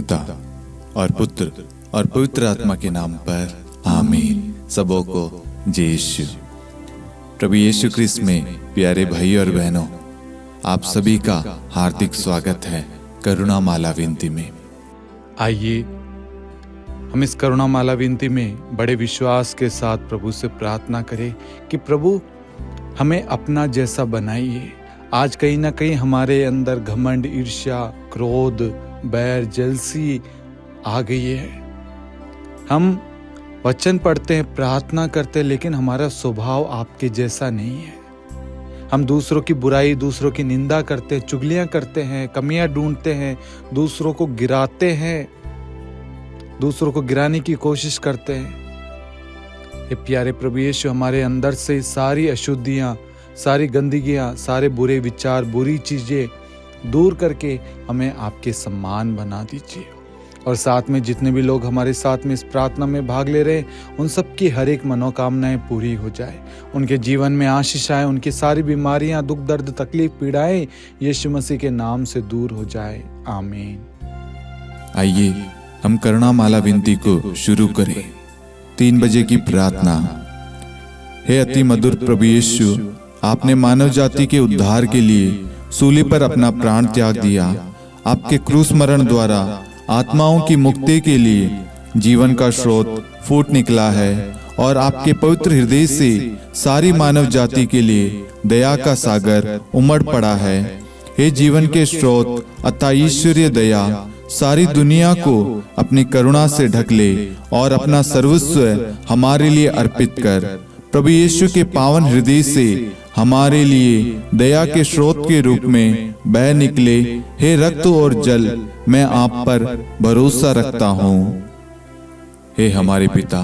पिता और पुत्र और पवित्र आत्मा के नाम पर आमीन। सबों को जय यीशु। प्रभु यीशु क्रिस्त में प्यारे भाई और बहनों, आप सभी का हार्दिक स्वागत है करुणा माला विनती में। आइए हम इस करुणा माला विनती में बड़े विश्वास के साथ प्रभु से प्रार्थना करें कि प्रभु हमें अपना जैसा बनाइए। आज कहीं ना कहीं हमारे अंदर घमंड, ईर्ष्या, क्रोध, बैर, जलसी आ गई है। हम वचन पढ़ते हैं, प्रार्थना करते हैं, लेकिन हमारा स्वभाव आपके जैसा नहीं है। हम दूसरों की बुराई, दूसरों की निंदा करते हैं, चुगलियां करते हैं, कमियां ढूंढते हैं, दूसरों को गिराते हैं, दूसरों को गिराने की कोशिश करते हैं। ये प्यारे प्रभु यीशु, हमारे अंदर से सारी अशुद्धियां, सारी गंदगियां, सारे बुरे विचार, बुरी चीजें दूर करके हमें आपके सम्मान बना दीजिए। और साथ में जितने भी लोग हमारे साथ में इस प्रार्थना में भाग ले रहे हैं, उन सब की हर एक मनोकामनाएं पूरी हो जाए, उनके जीवन में आशीष आए, उनकी सारी बीमारियां, दुख, दर्द, तकलीफ, पीड़ाएं यीशु मसीह के नाम से दूर हो जाए। आमीन। आइए हम करुणा माला विनती को शुरू करें। 3 बजे की प्रार्थना। हे अति मधुर प्रभु यीशु, आपने मानव जाति के उद्धार के लिए सूली पर अपना प्राण त्याग दिया। आपके क्रूस मरण द्वारा आत्माओं की मुक्ति के लिए जीवन का स्रोत फूट निकला है और आपके पवित्र हृदय से सारी मानव जाति के लिए दया का सागर उमड़ पड़ा है। हे जीवन के स्रोत अतः ईश्वरीय दया, सारी दुनिया को अपनी करुणा से ढक ले और अपना सर्वस्व हमारे लिए अर्पित कर। प्रभु यीशु के पावन हृदय से हमारे लिए दया के स्रोत के रूप में बह निकले। हे रक्त और जल, मैं आप पर भरोसा रखता हूँ। हे हमारे पिता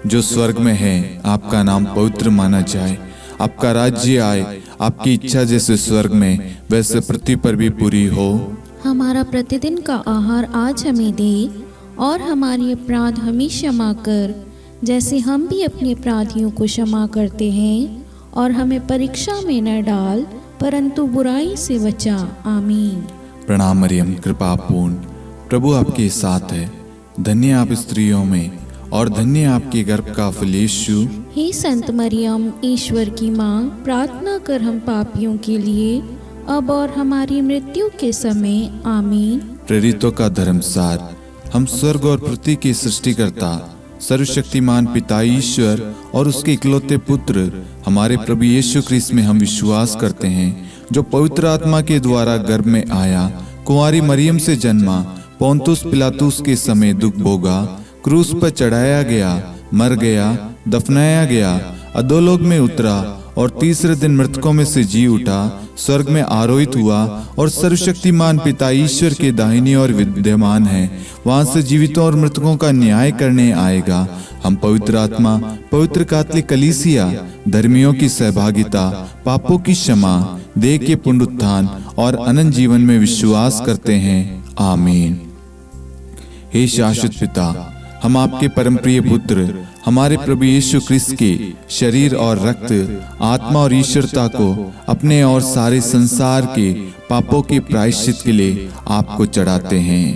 जो स्वर्ग में है, आपका नाम पवित्र माना जाए, आपका राज्य आए, आपकी इच्छा जैसे स्वर्ग में वैसे पृथ्वी पर भी पूरी हो। हमारा प्रतिदिन का आहार आज हमें दे, और हमारे अपराध हमें क्षमा कर, जैसे हम भी अपने अपराधियों को क्षमा करते हैं, और हमें परीक्षा में न डाल, परंतु बुराई से बचा। आमीन। प्रणाम मरियम, कृपा पूर्ण, प्रभु आपके साथ है। धन्य आप स्त्रियों में और धन्य आपके गर्भ का फल यीशु। हे संत मरियम, ईश्वर की माँ, प्रार्थना कर हम पापियों के लिए, अब और हमारी मृत्यु के समय। आमीन। प्रेरितों का धर्मसार। हम स्वर्ग और पृथ्वी के सृष्टिकर्ता सर्वशक्तिमान पिता ईश्वर और उसके इकलौते पुत्र हमारे प्रभु यीशु क्रिस्त में हम विश्वास करते हैं, जो पवित्र आत्मा के द्वारा गर्भ में आया, कुंवारी मरियम से जन्मा, पोंतुस पिलातुस के समय दुख भोगा, क्रूस पर चढ़ाया गया, मर गया, दफनाया गया, अधोलोक में उतरा और तीसरे दिन मृतकों में से जी उठा, स्वर्ग में आरोहित हुआ और सर्वशक्तिमान पिता ईश्वर के दाहिनी ओर विद्यमान है। वहां से जीवितों और मृतकों का न्याय करने आएगा। हम पवित्र आत्मा, पवित्र कैथोलिक कलीसिया, धर्मियों की सहभागिता, पापों की क्षमा, देह के पुनरुत्थान और अनंत जीवन में विश्वास करते हैं। आमीन। हे शाश्वत पिता, हम आपके परम प्रिय पुत्र हमारे प्रभु यीशु क्रिस्त के शरीर और रक्त, आत्मा और ईश्वरता को अपने और सारे संसार के पापों के प्रायश्चित के लिए आपको चढ़ाते हैं।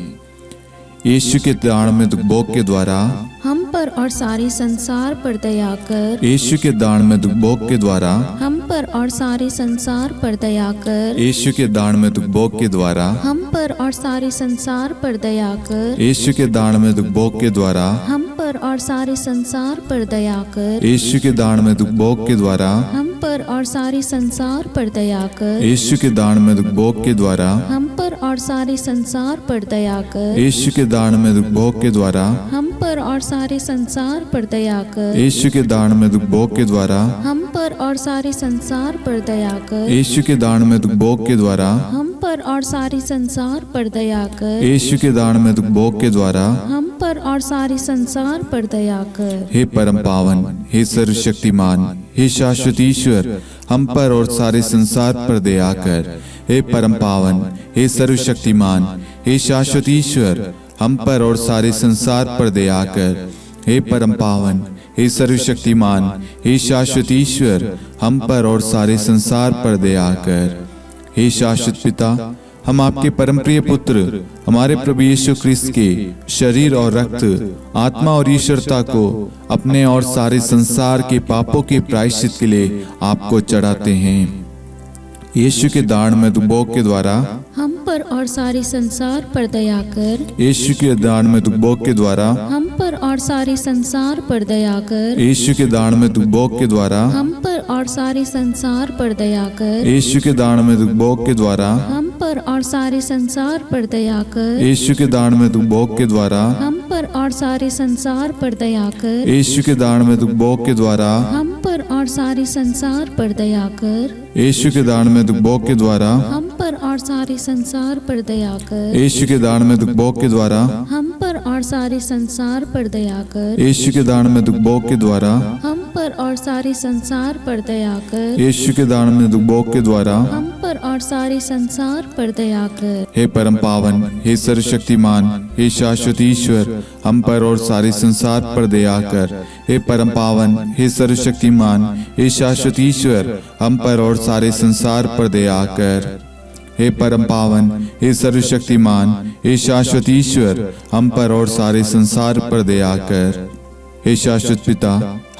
यीशु के दान में दुख भोग के द्वारा हम पर और सारे संसार पर दया कर। यीशु के दान में दुख भोग के द्वारा हम पर और सारे संसार पर दया कर। यीशु के दान में दुख भोग के द्वारा हम पर और सारे संसार पर दया कर। यीशु के दान में दुख भोग के द्वारा हम पर और सारे संसार पर दया कर। यीशु के दान में दुख भोग के द्वारा हम पर और सारे संसार पर दया कर। यीशु के दान में दुख भोग के द्वारा हम पर और सारे संसार पर दया कर। यीशु के दान में दुख भोग के द्वारा हम पर और सारे संसार पर दया कर। यीशु के दान में दुख भोग के द्वारा हम पर और सारे संसार पर दया कर। यीशु के दान में दुख भोग के द्वारा हम पर और सारे संसार पर दया कर। यीशु के दान में दुख भोग के द्वारा हम पर और सारे संसार पर दया कर। हे परम पावन, हे सर्वशक्तिमान, हे शाश्वत ईश्वर, हम पर और सारे संसार पर दया कर। हे परम पावन, हे सर्वशक्तिमान, हे शाश्वत ईश्वर, हम पर और सारे संसार पर दया कर। हे परम पावन, हे सर्वशक्तिमान, हे शाश्वत ईश्वर, हम पर और सारे संसार पर दया कर। हे शाश्वत पिता, हम आपके परमप्रिय पुत्र हमारे प्रभु यीशु ख्रिस्त के शरीर और रक्त, आत्मा और ईश्वरता को अपने और सारे संसार के पापों के प्रायश्चित के लिए आपको चढ़ाते हैं। यीशु के दान में भोग के द्वारा हम पर और सारे संसार पर दया कर। यीशु के दान में भोग के द्वारा हम पर और सारे संसार पर दया कर। यीशु के दान में भोग के द्वारा हम पर और सारे संसार पर दया कर। यीशु के दान में भोग के द्वारा हम पर और सारे संसार पर दया कर। यीशु के दान में भोग के द्वारा हम पर और सारे संसार पर दया कर। यीशु के दान में भोग के द्वारा हम पर और सारे संसार पर दया कर। यीशु के दान में भोग के द्वारा हम पर और सारे संसार पर दया कर। यीशु के दान में भोग के द्वारा हम पर और सारे संसार पर दया कर। यीशु के दान में भोग के द्वारा हम पर और सारे संसार पर दया कर। यीशु के दान में भोग के द्वारा हम पर और सारे संसार पर दया कर। हे परम पावन, हे सर्वशक्तिमान, हे शाश्वत ईश्वर, हम पर और सारे संसार पर दया कर। हे परम पावन, हे सर्वशक्तिमान, हे शाश्वत ईश्वर, हम पर और सारे संसार पर दया कर। हे परम पावन, हे सर्वशक्तिमान, हे शाश्वत ईश्वर, हम पर और सारे संसार पर दया कर। हे शाश्वत पिता,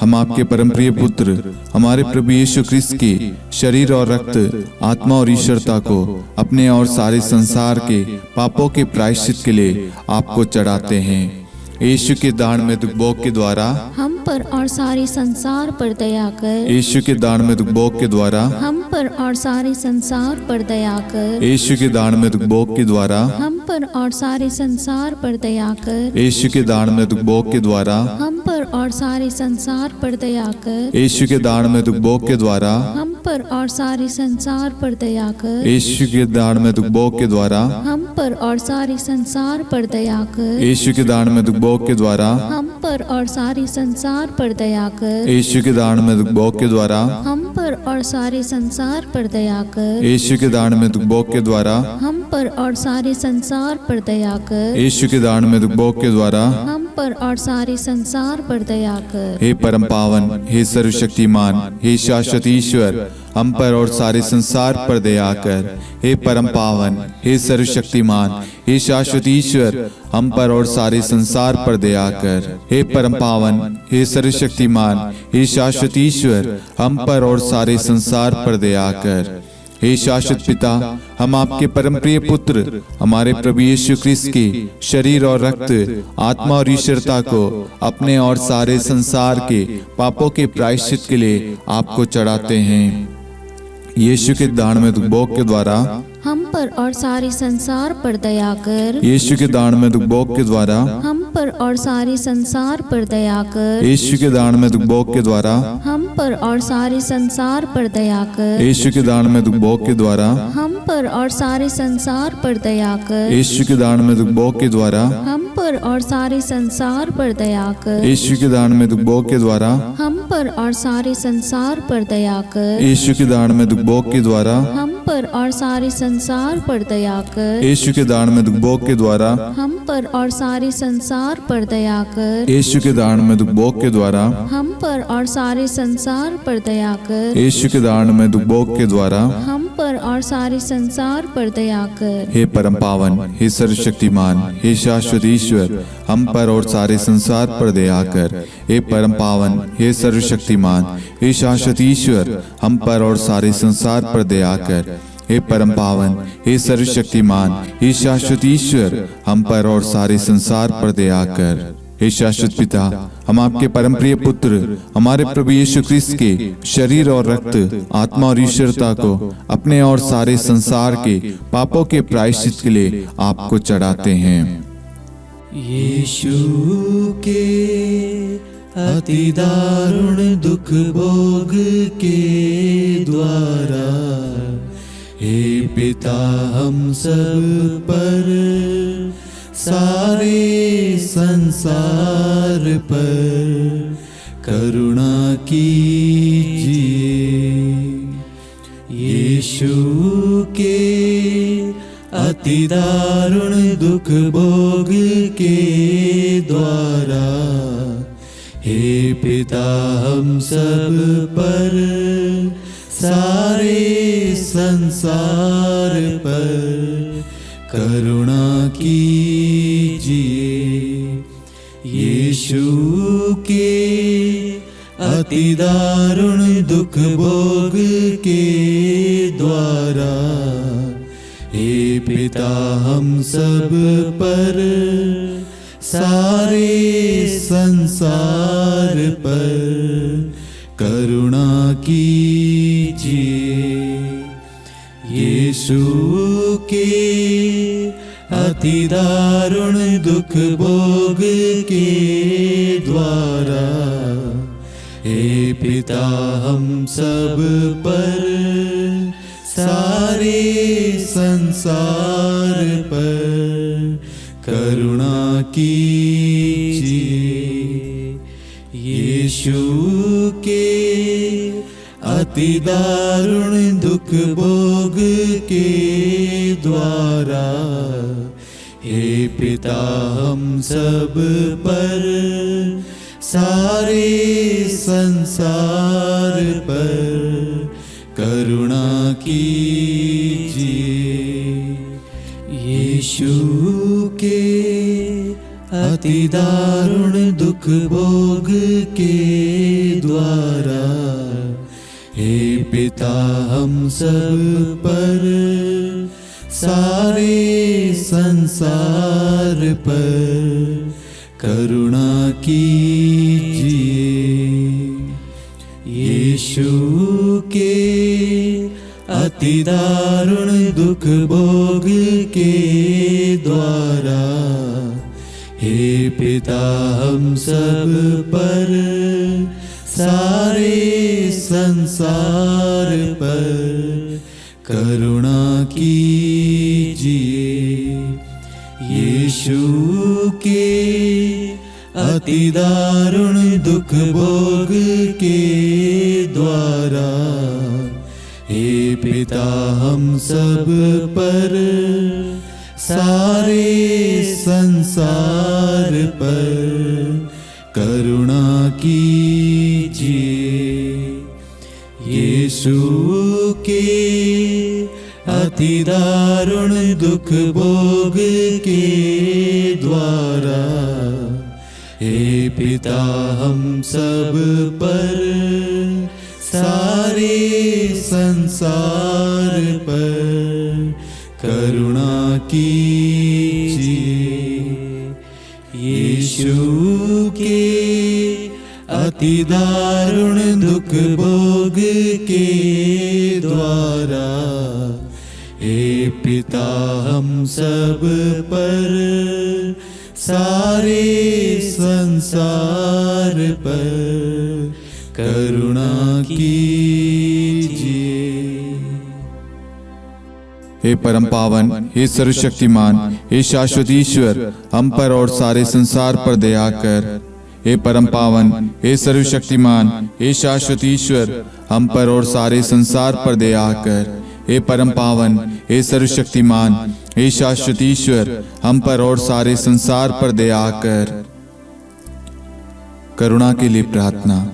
हम आपके परमप्रिय पुत्र हमारे प्रभु यीशु ख्रिस्त के शरीर और रक्त, आत्मा और ईश्वरता को अपने और सारे संसार के पापों के प्रायश्चित के लिए आपको चढ़ाते हैं। यीशु के दान में भोग के द्वारा हम पर और सारे संसार पर दया कर। यीशु के दान में भोग के द्वारा हम पर और सारे संसार पर दया कर। यीशु के दान में भोग के द्वारा हम पर और सारे संसार पर दया कर। यीशु के दान में भोग के द्वारा हम पर और सारे संसार पर दया कर। यीशु के दान में भोग के द्वारा हम पर और सारे संसार पर दया कर। यीशु के दान में भोग के द्वारा हम पर और सारे संसार पर दया कर। यीशु के दान में भोग के द्वारा हम पर और सारे संसार पर दया कर। यीशु के दान में भोग के द्वारा हम पर और सारे संसार पर दया कर। यीशु के दान में भोग के द्वारा हम पर और सारे संसार पर दया कर। यीशु के दान में भोग के द्वारा हम पर और सारे संसार पर दया कर। हे परम पावन, हे सर्वशक्तिमान, हे शाश्वत ईश्वर, हम पर और सारे संसार पर दया कर। हे परम पावन, हे सर्वशक्तिमान, हे शाश्वत ईश्वर, हम पर और सारे संसार पर दया कर। हे परम पावन, हे सर्वशक्तिमान, हे शाश्वत ईश्वर, हम पर और सारे संसार पर दया कर। हे शाश्वत पिता, हम आपके परमप्रिय पुत्र हमारे प्रभु यीशु ख्रिस्त के शरीर और रक्त, आत्मा और ईश्वरता को अपने और सारे संसार के पापों के प्रायश्चित के लिए आपको चढ़ाते हैं। यीशु के दान में भोग के द्वारा हम पर और सारे संसार पर दया कर। यीशु के दान में भोग के द्वारा हम पर और सारे संसार पर दया कर। यीशु के दान में भोग के द्वारा हम पर और सारे संसार पर दया कर। यीशु के दान में भोग के द्वारा हम पर और सारे संसार पर दया कर। यीशु के दान में भोग के द्वारा हम पर और सारे संसार पर दया कर। यीशु के दान में भोग के द्वारा हम पर और सारे संसार पर दया कर। यीशु के दान में भोग के द्वारा हम पर और सारे संसार पर दया कर। यीशु के दान में भोग के द्वारा हम पर और सारे संसार पर दया कर। यीशु के दान में भोग के द्वारा हम पर और सारे संसार पर दया कर। यीशु के दान में भोग के द्वारा हम पर और सारे संसार पर दया कर। हे परम पावन, हे सर्वशक्तिमान, हे शाश्वत ईश्वर, हम पर और सारे संसार पर दया कर। हे परम पावन, हे सर्वशक्तिमान, हे शाश्वत ईश्वर, हम पर और सारे संसार पर दया कर। हे परम पावन, हे सर्वशक्तिमान, हे शाश्वत ईश्वर, हम पर और सारे संसार पर दया कर। हे शाश्वत पिता, हम आपके परमप्रिय पुत्र हमारे प्रभु यीशु ख्रिस्त के शरीर और रक्त, आत्मा और ईश्वरता को अपने और सारे संसार के पापों के प्रायश्चित के लिए आपको चढ़ाते हैं। यीशु के अति दारुण दुख भोग के द्वारा हे पिता हम सब पर, सारे संसार पर करुणा कीजिए। यीशु के अति दारुण दुख भोग के द्वारा हे पिता हम सब पर, सारे संसार पर करुणा कीजिए। यीशु के अति दारुण दुख भोग के द्वारा हे पिता हम सब पर सारे संसार पर करुणा कीजिए। यीशु के अति दारुण दुख भोग के द्वारा हे पिता हम सब पर सारे संसार पर करुणा कीजिए। यीशु के अति दारुण दुख भोग के द्वारा हे पिता हम सब पर सारे संसार पर करुणा कीजिए। यीशु के अति दारुण दुख भोग के द्वारा हे पिता हम सब पर सारे संसार पर करुणा कीजिए। यीशु के अति दारुण दुख भोग के द्वारा हे पिता हम सब पर सारे संसार पर करुणा कीजिए। यीशु के अति दारुण दुख भोग के द्वारा हे पिता हम सब पर सारे संसार पर करुणा कीजिए। यीशु के अति दारुण दुख भोग के द्वारा हे पिता हम सब पर सारे संसार पर करुणा कीजिए। यीशु के अति दारुण दुख भोग के द्वारा हे पिता हम सब पर सारे संसार पर करुणा कीजिए। हे परम पावन, हे सर्वशक्तिमान, हे शाश्वत ईश्वर, हम पर और सारे संसार पर दया कर। हे परम पावन, हे सर्वशक्तिमान, हे शाश्वत ईश्वर, हम पर और सारे संसार पर दया कर। हे परम पावन, हे सर्वशक्तिमान, हे शाश्वत ईश्वर, हम पर और सारे संसार पर दया कर। करुणा के लिए प्रार्थना।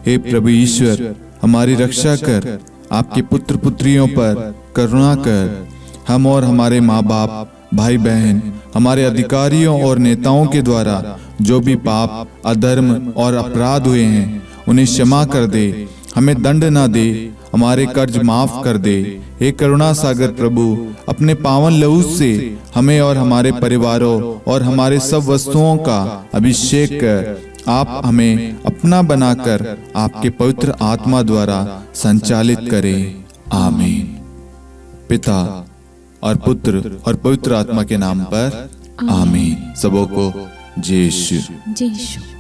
हे प्रभु ईश्वर, हमारी रक्षा कर, आपके पुत्र पुत्रियों पर करुणा कर। हम और हमारे माँ बाप, भाई बहन, हमारे अधिकारियों और नेताओं के द्वारा जो भी पाप, अधर्म और अपराध हुए हैं उन्हें क्षमा कर दे। हमें दंड ना दे, हमारे कर्ज माफ कर दे। हे करुणा सागर प्रभु, अपने पावन लहू से हमें और हमारे परिवारों और हमारे सब वस्तुओं का अभिषेक कर। आप हमें अपना बनाकर आपके पवित्र आत्मा द्वारा संचालित करें। आमीन। पिता और पुत्र और पवित्र आत्मा के नाम पर आमीन। सबों को जय यीशु। जय यीशु।